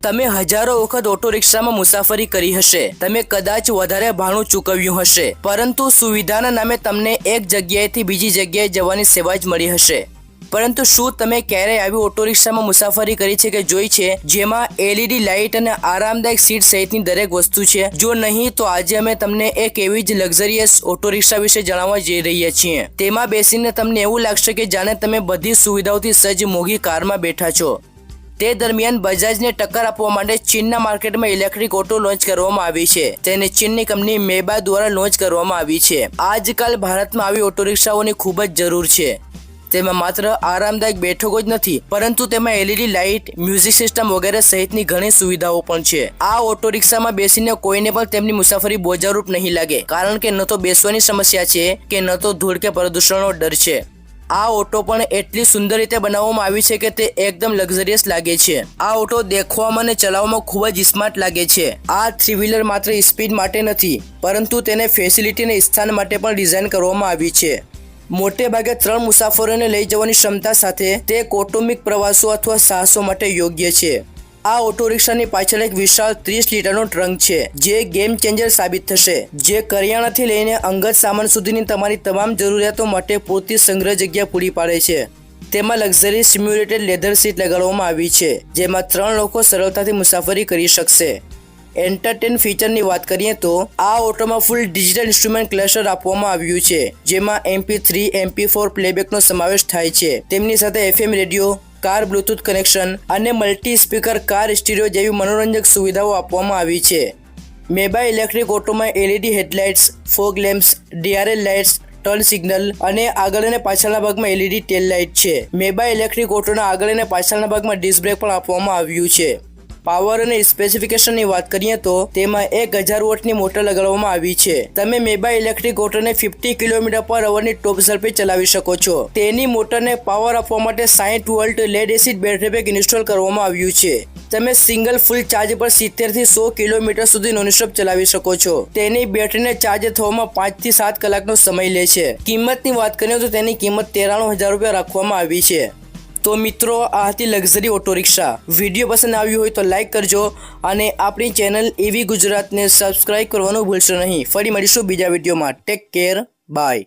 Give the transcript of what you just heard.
તમે હજારો વખત ઓટો રિક્ષામાં મુસાફરી કરી હશે, તમે કદાચ વધારે ભાડું ચૂકવ્યું હશે, પરંતુ સુવિધાના નામે તમને એક જગ્યાએથી બીજી જગ્યાએ જવાની સેવા જ મળી હશે। પરંતુ શું તમે ક્યારેય આવી ઓટો રિક્ષામાં મુસાફરી કરી છે કે જોઈ છે જેમાં LED લાઇટ અને આરામદાયક સીટ સહિતની દરેક વસ્તુ છે? જો નહીં તો આજે અમે તમને એક એવી જ લક્ઝરિયસ ઓટો રિક્ષા વિશે જણાવવા જઈ રહ્યા છીએ। તેમાં બેસીને તમને એવું લાગશે કે જાણે તમે બધી સુવિધાઓથી સજ્જ મોંઘી કારમાં બેઠા છો। તે દરમિયાન બજાજને ટક્કર આપવા માટે ચીનના માર્કેટમાં ઇલેક્ટ્રિક ઓટો લોન્ચ કરવામાં આવી છે, તેને ચીનની કંપની મેબા દ્વારા લોન્ચ કરવામાં આવી છે। આજકાલ ભારતમાં આવી ઓટો રિક્ષાઓની ખૂબ જ જરૂર છે। તેમાં માત્ર આરામદાયક બેઠકો જ નથી, પરંતુ તેમાં LED લાઇટ, મ્યુઝિક સિસ્ટમ વગેરે સહિતની ઘણી સુવિધાઓ પણ છે। આ ઓટો રિક્ષામાં બેસીને કોઈને પણ તેમની મુસાફરી બોજારૂપ નહીં લાગે, કારણ કે ન તો બેસવાની સમસ્યા છે કે ન તો ધૂળ કે પ્રદૂષણનો ડર છે। આ ઓટો પણ એટલી સુંદર રીતે બનાવવામાં આવી છે કે તે એકદમ લક્ઝરિયસ લાગે છે। આ ઓટો દેખવામાં અને ચલાવવામાં ખૂબ જ સ્માર્ટ લાગે છે। આ થ્રી વ્હીલર માત્ર સ્પીડ માટે નથી, પરંતુ તેને ફેસિલિટી અને સ્થાન માટે પણ ડિઝાઇન કરવામાં આવી છે। મોટે ભાગે 3 મુસાફરોને લઈ જવાની ક્ષમતા સાથે તે કૌટુંબિક પ્રવાસો અથવા સાહસો માટે યોગ્ય છે। આ ઓટો રિક્ષાની પાછળ એક વિશાળ 30 લીટરનો ટ્રંક છે, જે ગેમ ચેન્જર સાબિત થશે, જે કરિયાણાથી લઈને અંગત સામાન સુધીની તમારી તમામ જરૂરિયાતો માટે પૂરતી સંગ્રહ જગ્યા પૂરી પાડે છે। તેમાં લક્ઝરી સિમ્યુલેટેડ લેધર સીટ લગાડવામાં આવી છે, જેમાં 3 લોકો સરળતાથી મુસાફરી કરી શકશે। એન્ટરટેન ફીચરની વાત કરીએ તો આ ઓટોમાં ફૂલ ડિજિટલ ઇન્સ્ટ્રુમેન્ટ ક્લસ્ટર આપવામાં આવ્યું છે, જેમાં MP3, MP4 પ્લેબેકનો સમાવેશ થાય છે। તેમની સાથે FM radio, car Bluetooth connection અને મલ્ટી સ્પીકર કાર સ્ટીરિયો જેવી મનોરંજક સુવિધાઓ આપવામાં આવી છે। મેબા ઇલેક્ટ્રિક ઓટોમાં LED headlights, fog lamps, DRL lights, turn signal અને આગળ અને પાછળના ભાગમાં LED ટેલ લાઇટ છે। મેબા ઇલેક્ટ્રિક ઓટોના આગળ અને પાછળના ભાગમાં ડિસ્ક બ્રેક પણ આપવામાં આવ્યું છે। પાવર અને સ્પેસિફિકેશનની વાત કરીએ તો તેમાં 1000 વોટની મોટર લગાડવામાં આવી છે। તમે મેબા ઇલેક્ટ્રિક ઓટોને 50 km/h ની ટોપ ઝડપે ચલાવી શકો છો। તેની મોટરને પાવર આપવા માટે 60 volt lead acid battery pack install કરવામાં આવ્યું છે। તમે સિંગલ ફૂલ ચાર્જ પર 70 થી 100 કિલોમીટર સુધી નોનસ્ટોપ ચલાવી શકો છો। તેની બેટરીને ચાર્જ થવામાં 5 થી 7 કલાકનો સમય લે છે। કિંમતની વાત કરીએ તો તેની કિંમત 93000 રૂપિયા રાખવામાં આવી છે। તો મિત્રો, આ હતી લક્ઝરી ઓટો રિક્ષા। વિડીયો પસંદ આવ્યો હોય તો લાઇક કરજો અને આપણી ચેનલ EV ગુજરાતને સબસ્ક્રાઇબ કરવાનું ભૂલશો નહીં। ફરી મળીશું બીજા વિડીયોમાં। Take care, by.